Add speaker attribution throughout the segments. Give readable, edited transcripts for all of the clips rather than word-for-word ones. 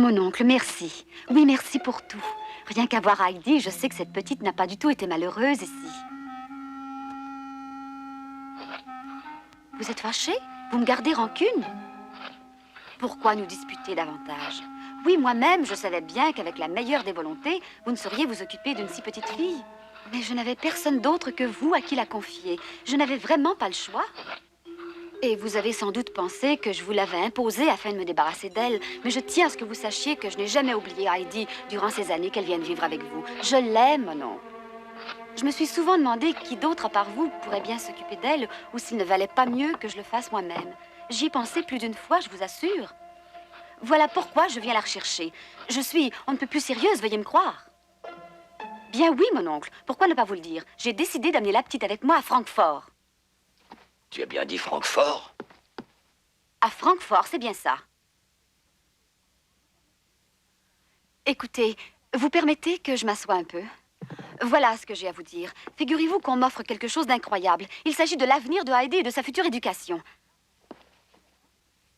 Speaker 1: mon oncle, merci. Oui, merci pour tout. Rien qu'à voir Heidi, je sais que cette petite n'a pas du tout été malheureuse ici. Vous êtes fâché? Vous me gardez rancune? Pourquoi nous disputer davantage? Oui, moi-même, je savais bien qu'avec la meilleure des volontés, vous ne sauriez vous occuper d'une si petite fille. Mais je n'avais personne d'autre que vous à qui la confier. Je n'avais vraiment pas le choix. Et vous avez sans doute pensé que je vous l'avais imposée afin de me débarrasser d'elle. Mais je tiens à ce que vous sachiez que je n'ai jamais oublié Heidi durant ces années qu'elle vient de vivre avec vous. Je l'aime, mon oncle. Je me suis souvent demandé qui d'autre à part vous pourrait bien s'occuper d'elle ou s'il ne valait pas mieux que je le fasse moi-même. J'y ai pensé plus d'une fois, je vous assure. Voilà pourquoi je viens la rechercher. Je suis on ne peut plus sérieuse, veuillez me croire. Bien oui, mon oncle. Pourquoi ne pas vous le dire? J'ai décidé d'amener la petite avec moi à Francfort.
Speaker 2: Tu as bien dit Francfort?
Speaker 1: À Francfort, c'est bien ça. Écoutez, vous permettez que je m'assoie un peu? Voilà ce que j'ai à vous dire. Figurez-vous qu'on m'offre quelque chose d'incroyable. Il s'agit de l'avenir de Heidi et de sa future éducation.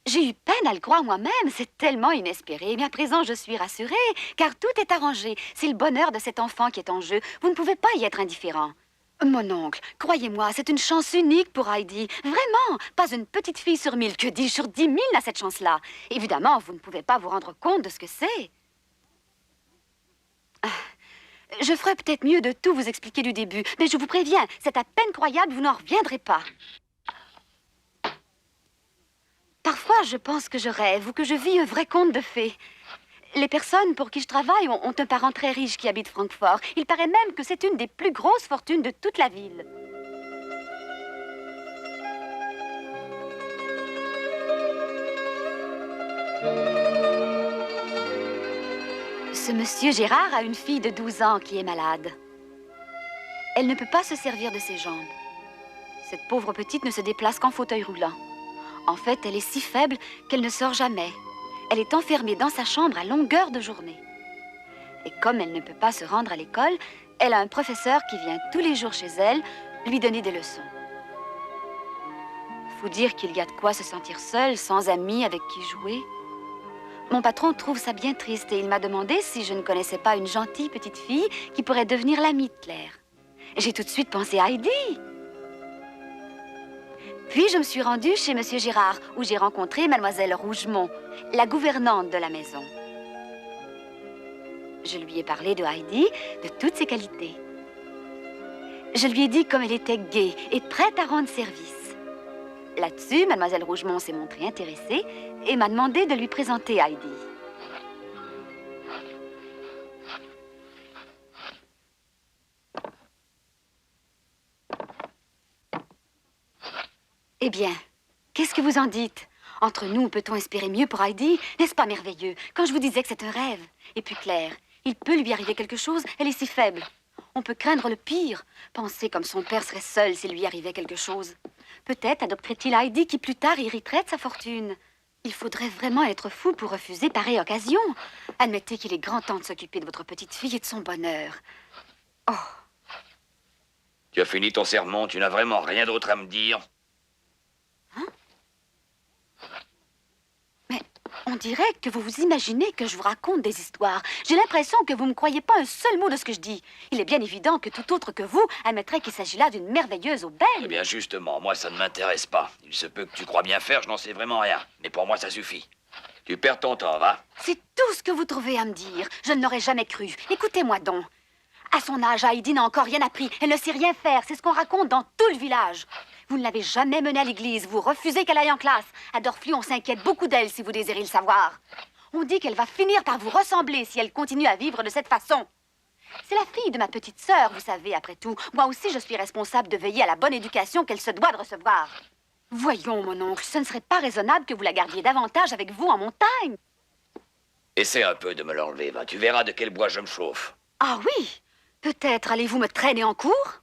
Speaker 1: J'ai eu peine à le croire moi-même. C'est tellement inespéré. Mais à présent, je suis rassurée, car tout est arrangé. C'est le bonheur de cet enfant qui est en jeu. Vous ne pouvez pas y être indifférent. Mon oncle, croyez-moi, c'est une chance unique pour Heidi. Vraiment, pas une petite fille sur 1000, que dis-je, sur 10 000 n'a cette chance-là. Évidemment, vous ne pouvez pas vous rendre compte de ce que c'est. Je ferais peut-être mieux de tout vous expliquer du début, mais je vous préviens, c'est à peine croyable, vous n'en reviendrez pas. Parfois, je pense que je rêve ou que je vis un vrai conte de fées. Les personnes pour qui je travaille ont un parent très riche qui habite Francfort. Il paraît même que c'est une des plus grosses fortunes de toute la ville. Ce monsieur Gérard a une fille de 12 ans qui est malade. Elle ne peut pas se servir de ses jambes. Cette pauvre petite ne se déplace qu'en fauteuil roulant. En fait, elle est si faible qu'elle ne sort jamais. Elle est enfermée dans sa chambre à longueur de journée. Et comme elle ne peut pas se rendre à l'école, elle a un professeur qui vient tous les jours chez elle lui donner des leçons. Faut dire qu'il y a de quoi se sentir seule, sans amis avec qui jouer. Mon patron trouve ça bien triste et il m'a demandé si je ne connaissais pas une gentille petite fille qui pourrait devenir l'amie de Claire. J'ai tout de suite pensé à Heidi. Puis je me suis rendue chez Monsieur Gérard, où j'ai rencontré Mademoiselle Rougemont, la gouvernante de la maison. Je lui ai parlé de Heidi, de toutes ses qualités. Je lui ai dit comme elle était gaie et prête à rendre service. Là-dessus, Mademoiselle Rougemont s'est montrée intéressée et m'a demandé de lui présenter Heidi. Eh bien, qu'est-ce que vous en dites? Entre nous, peut-on espérer mieux pour Heidi? N'est-ce pas merveilleux? Quand je vous disais que c'est un rêve. Et puis Claire, il peut lui arriver quelque chose, elle est si faible. On peut craindre le pire. Pensez comme son père serait seul s'il lui arrivait quelque chose. Peut-être adopterait-il Heidi qui plus tard hériterait de sa fortune. Il faudrait vraiment être fou pour refuser pareille occasion. Admettez qu'il est grand temps de s'occuper de votre petite fille et de son bonheur. Oh.
Speaker 2: Tu as fini ton sermon, tu n'as vraiment rien d'autre à me dire?
Speaker 1: Hein? Mais on dirait que vous vous imaginez que je vous raconte des histoires. J'ai l'impression que vous ne me croyez pas un seul mot de ce que je dis. Il est bien évident que tout autre que vous admettrait qu'il s'agit là d'une merveilleuse aubaine.
Speaker 2: Eh bien, justement, moi, ça ne m'intéresse pas. Il se peut que tu crois bien faire, je n'en sais vraiment rien. Mais pour moi, ça suffit. Tu perds ton temps, va.
Speaker 1: C'est tout ce que vous trouvez à me dire. Je ne l'aurais jamais cru. Écoutez-moi donc. À son âge, Heidi n'a encore rien appris. Elle ne sait rien faire. C'est ce qu'on raconte dans tout le village. Vous ne l'avez jamais menée à l'église. Vous refusez qu'elle aille en classe. À Dorfli, on s'inquiète beaucoup d'elle, si vous désirez le savoir. On dit qu'elle va finir par vous ressembler si elle continue à vivre de cette façon. C'est la fille de ma petite sœur, vous savez, après tout. Moi aussi, je suis responsable de veiller à la bonne éducation qu'elle se doit de recevoir. Voyons, mon oncle, ce ne serait pas raisonnable que vous la gardiez davantage avec vous en montagne.
Speaker 2: Essaie un peu de me l'enlever, va. Tu verras de quel bois je me chauffe.
Speaker 1: Ah oui? Peut-être allez-vous me traîner en cours?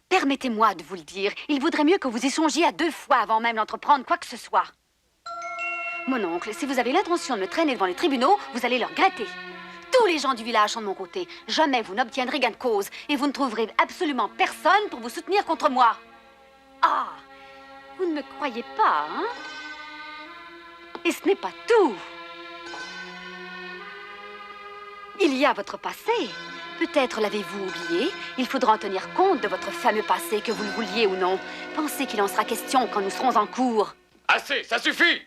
Speaker 1: Permettez-moi de vous le dire, il vaudrait mieux que vous y songiez à 2 fois avant même d'entreprendre quoi que ce soit. Mon oncle, si vous avez l'intention de me traîner devant les tribunaux, vous allez le regretter. Tous les gens du village sont de mon côté. Jamais vous n'obtiendrez gain de cause et vous ne trouverez absolument personne pour vous soutenir contre moi. Ah, vous ne me croyez pas, hein? Et ce n'est pas tout. Il y a votre passé. Peut-être l'avez-vous oublié. Il faudra en tenir compte de votre fameux passé, que vous le vouliez ou non. Pensez qu'il en sera question quand nous serons en cours.
Speaker 2: Assez, ça suffit!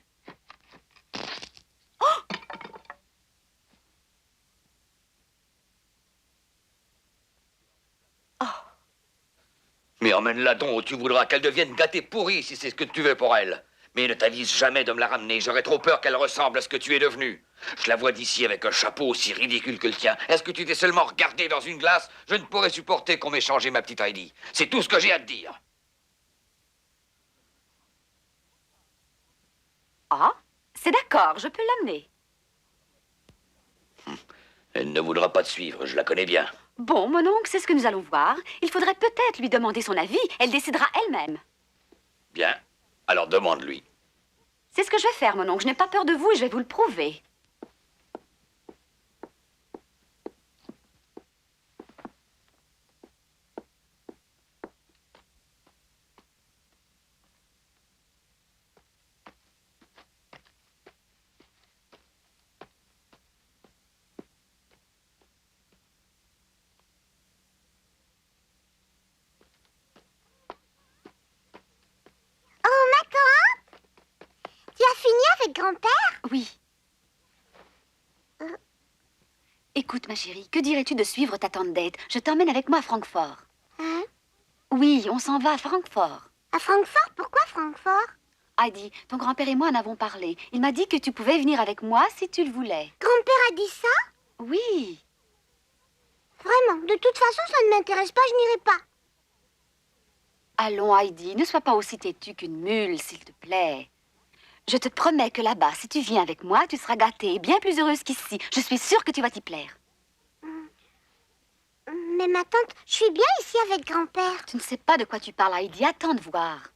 Speaker 2: Mais emmène-la donc où tu voudras, qu'elle devienne gâtée pourrie si c'est ce que tu veux pour elle. Mais ne t'avise jamais de me la ramener, j'aurais trop peur qu'elle ressemble à ce que tu es devenu. Je la vois d'ici avec un chapeau aussi ridicule que le tien. Est-ce que tu t'es seulement regardé dans une glace? Je ne pourrais supporter qu'on m'ait changé ma petite Heidi. C'est tout ce que j'ai à te dire.
Speaker 1: Ah, c'est d'accord, je peux l'amener.
Speaker 2: Elle ne voudra pas te suivre, je la connais bien.
Speaker 1: Bon, mon oncle, c'est ce que nous allons voir. Il faudrait peut-être lui demander son avis. Elle décidera elle-même.
Speaker 2: Bien, alors demande-lui.
Speaker 1: C'est ce que je vais faire, mon oncle. Je n'ai pas peur de vous et je vais vous le prouver.
Speaker 3: Oh, ma tante, tu as fini avec grand-père?
Speaker 1: Oui. Écoute, ma chérie, que dirais-tu de suivre ta tante Date? Je t'emmène avec moi à Francfort.
Speaker 3: Hein?
Speaker 1: Oui, on s'en va à Francfort.
Speaker 3: À Francfort? Pourquoi Francfort?
Speaker 1: Heidi, ton grand-père et moi en avons parlé. Il m'a dit que tu pouvais venir avec moi si tu le voulais.
Speaker 3: Grand-père a dit ça?
Speaker 1: Oui.
Speaker 3: Vraiment, de toute façon, ça ne m'intéresse pas, je n'irai pas.
Speaker 1: Allons, Heidi, ne sois pas aussi têtue qu'une mule, s'il te plaît. Je te promets que là-bas, si tu viens avec moi, tu seras gâtée et bien plus heureuse qu'ici. Je suis sûre que tu vas t'y plaire.
Speaker 3: Mais ma tante, je suis bien ici avec grand-père.
Speaker 1: Tu ne sais pas de quoi tu parles, Heidi. Attends de voir.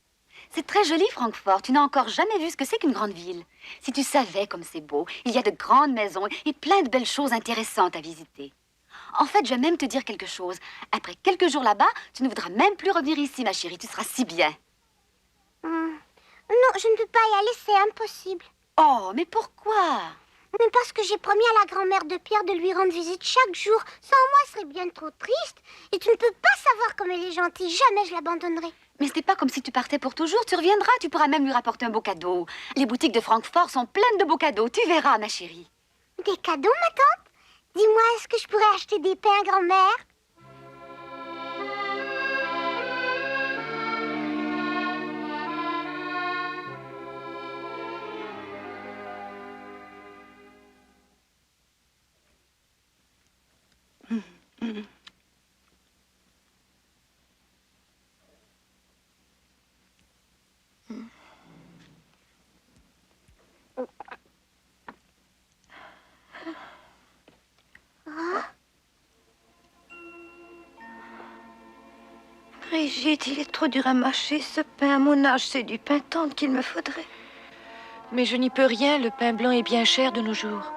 Speaker 1: C'est très joli, Francfort. Tu n'as encore jamais vu ce que c'est qu'une grande ville. Si tu savais comme c'est beau, il y a de grandes maisons et plein de belles choses intéressantes à visiter. En fait, je vais même te dire quelque chose. Après quelques jours là-bas, tu ne voudras même plus revenir ici, ma chérie. Tu seras si bien.
Speaker 3: Non, je ne peux pas y aller, c'est impossible.
Speaker 1: Oh, mais pourquoi?
Speaker 3: Mais parce que j'ai promis à la grand-mère de Pierre de lui rendre visite chaque jour. Sans moi, ce serait bien trop triste. Et tu ne peux pas savoir comme elle est gentille. Jamais je l'abandonnerai.
Speaker 1: Mais ce n'est pas comme si tu partais pour toujours. Tu reviendras, tu pourras même lui rapporter un beau cadeau. Les boutiques de Francfort sont pleines de beaux cadeaux. Tu verras, ma chérie.
Speaker 3: Des cadeaux, ma tante? Dis-moi, est-ce que je pourrais acheter des pains à grand-mère?
Speaker 4: Brigitte, il est trop dur à mâcher, ce pain. À mon âge, c'est du pain tendre qu'il me faudrait. Mais je n'y peux rien, le pain blanc est bien cher de nos jours.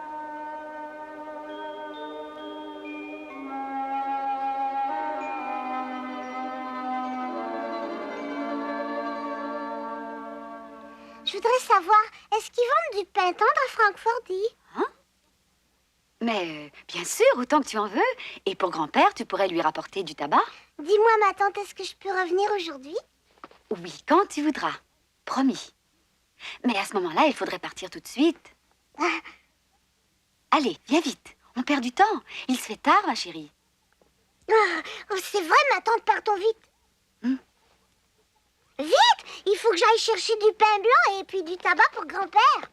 Speaker 3: Je voudrais savoir, est-ce qu'ils vendent du pain tendre à Francfort, dis?
Speaker 1: Mais bien sûr, autant que tu en veux. Et pour grand-père, tu pourrais lui rapporter du tabac?
Speaker 3: Dis-moi, ma tante, est-ce que je peux revenir aujourd'hui?
Speaker 1: Oui, quand tu voudras. Promis. Mais à ce moment-là, il faudrait partir tout de suite. Allez, viens vite. On perd du temps. Il se fait tard, ma chérie.
Speaker 3: Oh, c'est vrai, ma tante, partons vite. Vite! Il faut que j'aille chercher du pain blanc et puis du tabac pour grand-père.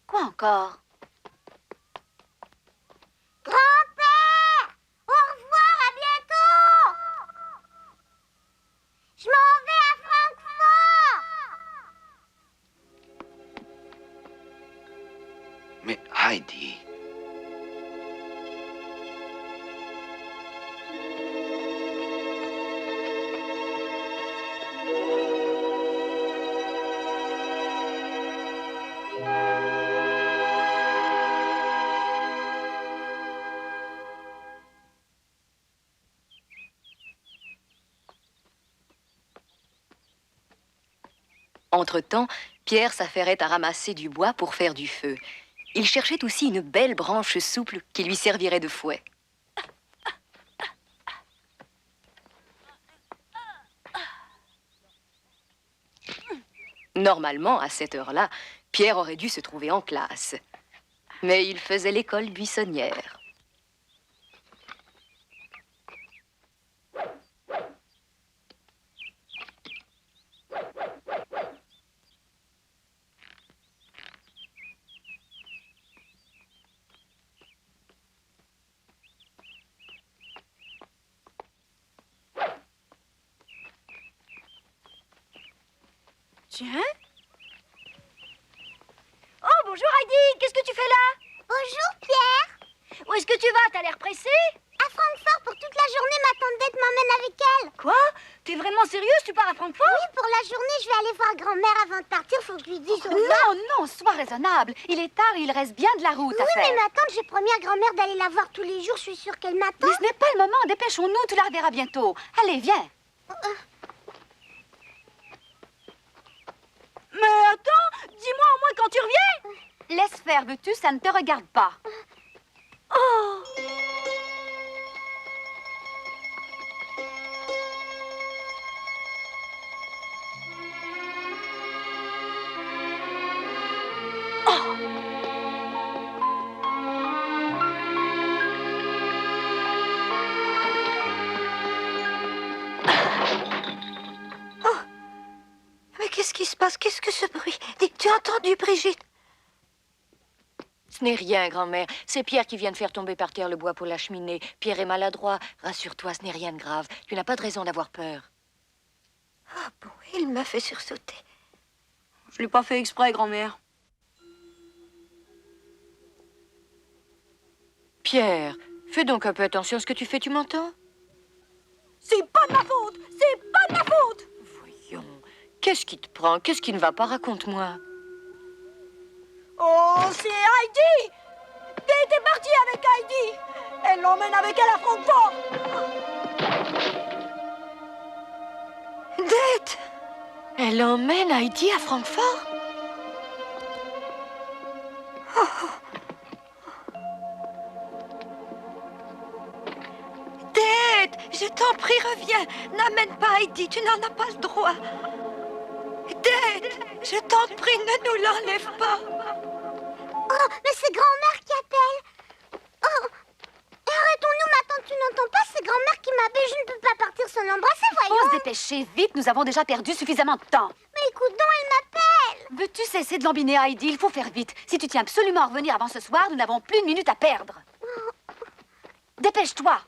Speaker 1: Quoi encore?
Speaker 3: Grand-père! Au revoir, à bientôt! Je m'en vais à Francfort!
Speaker 2: Mais Heidi...
Speaker 4: Entre-temps, Pierre s'affairait à ramasser du bois pour faire du feu. Il cherchait aussi une belle branche souple qui lui servirait de fouet. Normalement, à cette heure-là, Pierre aurait dû se trouver en classe. Mais il faisait l'école buissonnière.
Speaker 1: Tiens. Oh, bonjour Heidi, qu'est-ce que tu fais là?
Speaker 3: Bonjour, Pierre.
Speaker 1: Où est-ce que tu vas? T'as l'air pressée?
Speaker 3: À Francfort pour toute la journée, ma tante Dete m'emmène avec elle.
Speaker 1: Quoi? T'es vraiment sérieuse? Tu pars à Francfort?
Speaker 3: Oui, pour la journée, je vais aller voir grand-mère avant de partir. Faut que je lui dise au revoir.
Speaker 1: Non, non, sois raisonnable. Il est tard et il reste bien de la route à
Speaker 3: Oui,
Speaker 1: faire.
Speaker 3: mais ma tante, j'ai promis à grand-mère d'aller la voir tous les jours. Je suis sûre qu'elle m'attend.
Speaker 1: Mais ce n'est pas le moment. Dépêchons-nous, tu la reverras bientôt. Allez, viens. Mais attends, dis-moi au moins quand tu reviens. Laisse faire, veux-tu? Ça ne te regarde pas. Oh!
Speaker 4: Mais qu'est-ce qui se passe? Qu'est-ce que ce bruit? Dis, tu as entendu, Brigitte? Ce n'est rien, grand-mère. C'est Pierre qui vient de faire tomber par terre le bois pour la cheminée. Pierre est maladroit. Rassure-toi, ce n'est rien de grave. Tu n'as pas de raison d'avoir peur. Ah bon, il m'a fait sursauter.
Speaker 1: Je l'ai pas fait exprès, grand-mère.
Speaker 4: Pierre, fais donc un peu attention à ce que tu fais, tu m'entends?
Speaker 1: C'est pas de ma faute! C'est pas de ma faute!
Speaker 4: Voyons, qu'est-ce qui te prend? Qu'est-ce qui ne va pas? Raconte-moi.
Speaker 1: Oh, c'est Heidi! Dete est partie avec Heidi! Elle l'emmène avec elle à Francfort!
Speaker 4: Dete! Elle emmène Heidi à Francfort? Dete, je t'en prie, reviens. N'amène pas Heidi, tu n'en as pas le droit. Dete, je t'en prie, ne nous l'enlève pas.
Speaker 3: Oh, mais c'est grand-mère qui appelle. Oh, arrêtons-nous, ma tante, tu n'entends pas? C'est grand-mère qui m'appelle. Je ne peux pas partir sans l'embrasser,
Speaker 1: Faut
Speaker 3: voyons.
Speaker 1: se dépêcher, vite, nous avons déjà perdu suffisamment de temps.
Speaker 3: Mais écoute donc, elle m'appelle.
Speaker 1: Veux-tu cesser de lambiner Heidi? Il faut faire vite. Si tu tiens absolument à revenir avant ce soir, nous n'avons plus une minute à perdre. Dépêche-toi.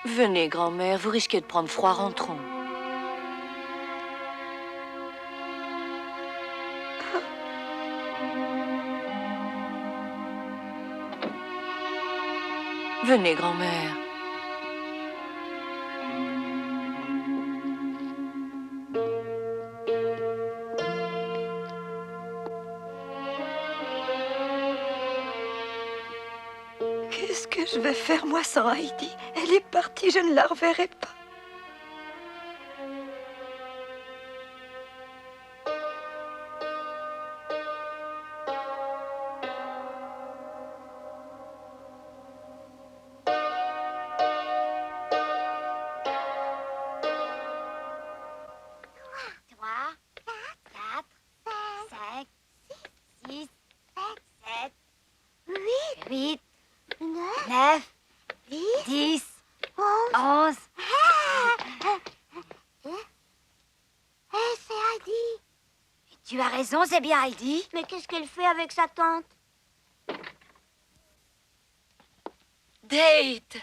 Speaker 4: Venez, grand-mère, vous risquez de prendre froid, rentrons. Venez, grand-mère. Qu'est-ce que je vais faire, moi, sans Heidi? Elle est partie, je ne la reverrai pas.
Speaker 3: Trois, quatre, cinq, six, sept, huit, neuf,
Speaker 1: 10,
Speaker 3: 11.
Speaker 1: 11.
Speaker 3: C'est Heidi.
Speaker 1: Tu as raison, c'est bien Heidi.
Speaker 3: Mais qu'est-ce qu'elle fait avec sa tante?
Speaker 4: Date!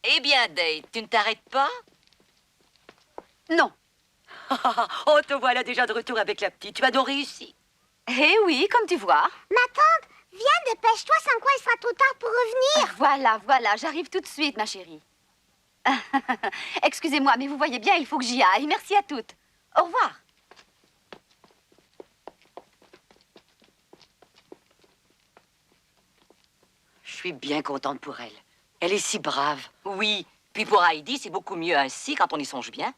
Speaker 4: Eh bien, Date, tu ne t'arrêtes pas?
Speaker 1: Non.
Speaker 4: Oh, te voilà déjà de retour avec la petite. Tu as donc réussi.
Speaker 1: Eh oui, comme tu vois.
Speaker 3: Ma tante, viens, dépêche-toi, sans quoi il sera trop tard pour revenir.
Speaker 1: Voilà, voilà, j'arrive tout de suite, ma chérie. Excusez-moi, mais vous voyez bien, il faut que j'y aille. Merci à toutes. Au revoir.
Speaker 4: suis bien contente pour elle. Elle est si brave.
Speaker 5: Oui. Puis pour Heidi, c'est beaucoup mieux ainsi quand on y songe bien.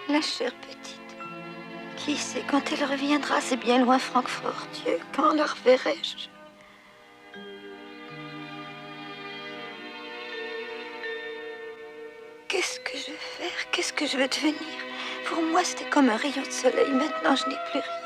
Speaker 4: La chère petite. Qui sait quand elle reviendra? C'est bien loin, Francfort. Dieu, quand la reverrai-je? Qu'est-ce que je vais faire? Qu'est-ce que je vais devenir? Pour moi, c'était comme un rayon de soleil. Maintenant, je n'ai plus rien.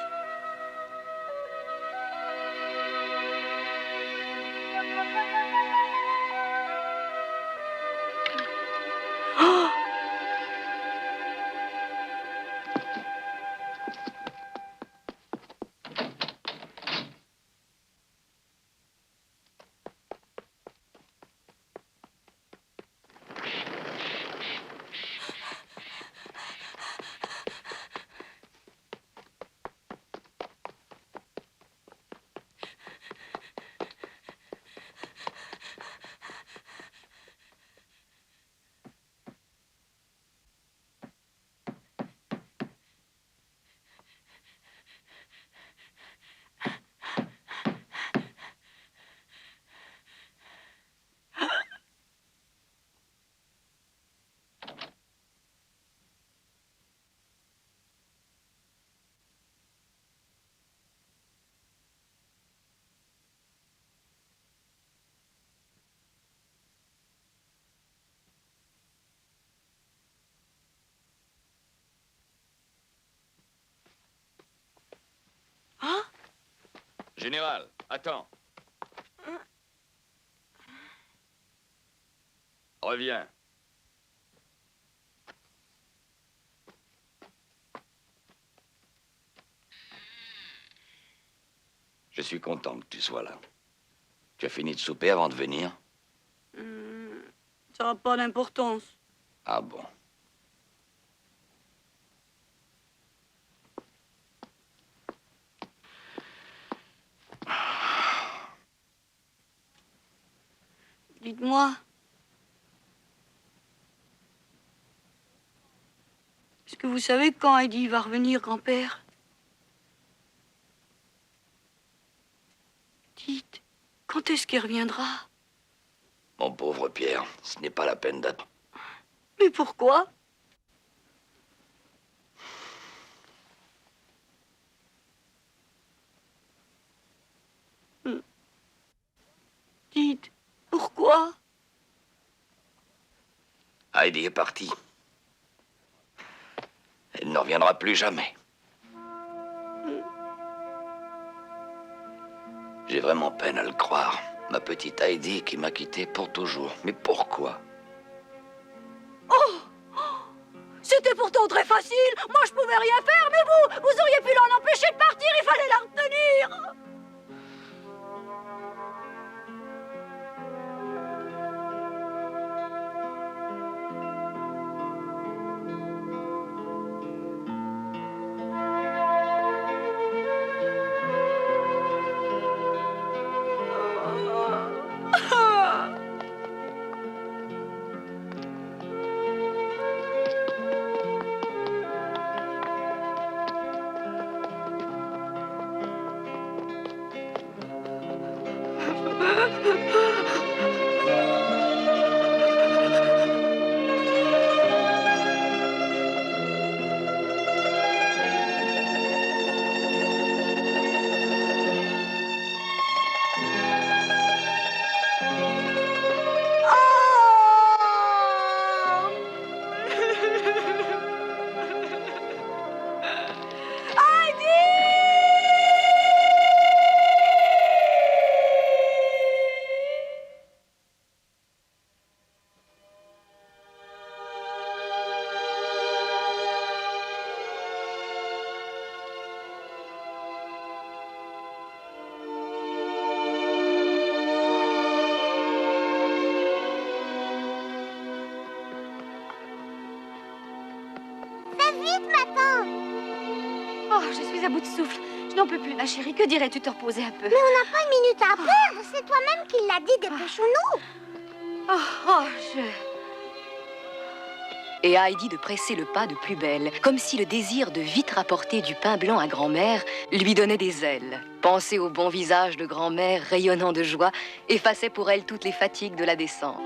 Speaker 2: Général, attends. Reviens. Je suis content que tu sois là. Tu as fini de souper avant de venir?
Speaker 6: Ça n'a pas d'importance.
Speaker 2: Ah bon.
Speaker 6: Dites-moi. Est-ce que vous savez quand Heidi va revenir, grand-père? Dites, quand est-ce qu'elle reviendra?
Speaker 2: Mon pauvre Pierre, ce n'est pas la peine d'attendre.
Speaker 6: Mais pourquoi? Dites, pourquoi?
Speaker 2: Heidi est partie. Elle ne reviendra plus jamais. J'ai vraiment peine à le croire. Ma petite Heidi qui m'a quitté pour toujours. Mais pourquoi?
Speaker 6: C'était pourtant très facile. Moi, je pouvais rien faire, mais vous auriez pu l'en empêcher de partir. Il fallait la retenir.
Speaker 1: Oh, je suis à bout de souffle. Je n'en peux plus, ma chérie. Que dirais-tu te reposer un peu?
Speaker 3: Mais on n'a pas une minute à perdre. C'est toi-même qui l'as dit, dépêchons-nous.
Speaker 4: Et Heidi de presser le pas de plus belle, comme si le désir de vite rapporter du pain blanc à grand-mère lui donnait des ailes. Penser au bon visage de grand-mère rayonnant de joie effaçait pour elle toutes les fatigues de la descente.